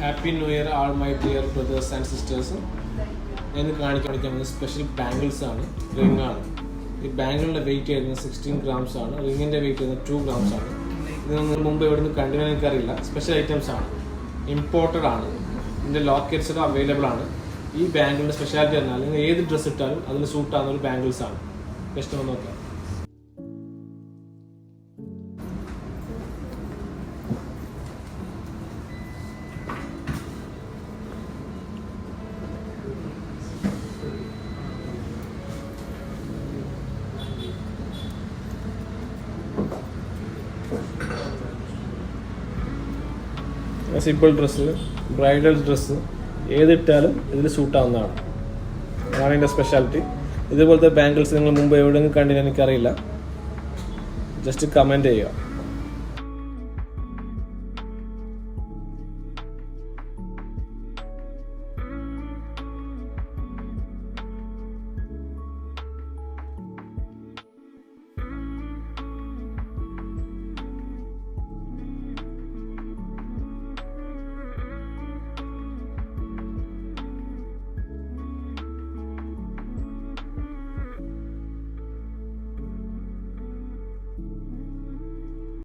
Happy New Year, all my dear brothers and sisters. ഞാൻ കാണിക്കുന്നത് special bangles ആണ്, ring ആണ്. ഈ ബാംഗിളിൻ്റെ വെയിറ്റ് ചെയ്യുന്നത് 16 grams ആണ്, റിങ്ങിൻ്റെ വെയിറ്റ് ചെയ്യുന്നത് 2 grams ആണ്. ഇതൊന്നും മുമ്പ് എവിടെ നിന്ന് കണ്ടുവരാൻ എനിക്കറിയില്ല. സ്പെഷ്യൽ ഐറ്റംസ് ആണ്, ഇമ്പോർട്ടഡ് ആണ്. ഇതിൻ്റെ ലോക്കറ്റ്സൊക്കെ അവൈലബിൾ ആണ്. ഈ ബാംഗിളിൻ്റെ സ്പെഷ്യാലിറ്റി പറഞ്ഞാൽ നിങ്ങൾ ഏത് ഡ്രസ്സ് ഇട്ടാലും അതിന് സൂട്ടാകുന്ന ഒരു ബാംഗിൾസ് ആണ്. ഇഷ്ടമെന്ന് നോക്കാം. സിമ്പിൾ ഡ്രസ്സ്, ബ്രൈഡൽ ഡ്രസ്സ് ഏതിട്ടാലും ഇതിൽ സൂട്ടാവുന്നതാണ്. അതാണ് ഇതിൻ്റെ സ്പെഷ്യാലിറ്റി. ഇതുപോലത്തെ ബാംഗിൾസ് നിങ്ങൾ മുമ്പ് എവിടെയെങ്കിലും കണ്ടില്ല എനിക്കറിയില്ല. ജസ്റ്റ് കമൻറ്റ് ചെയ്യുക.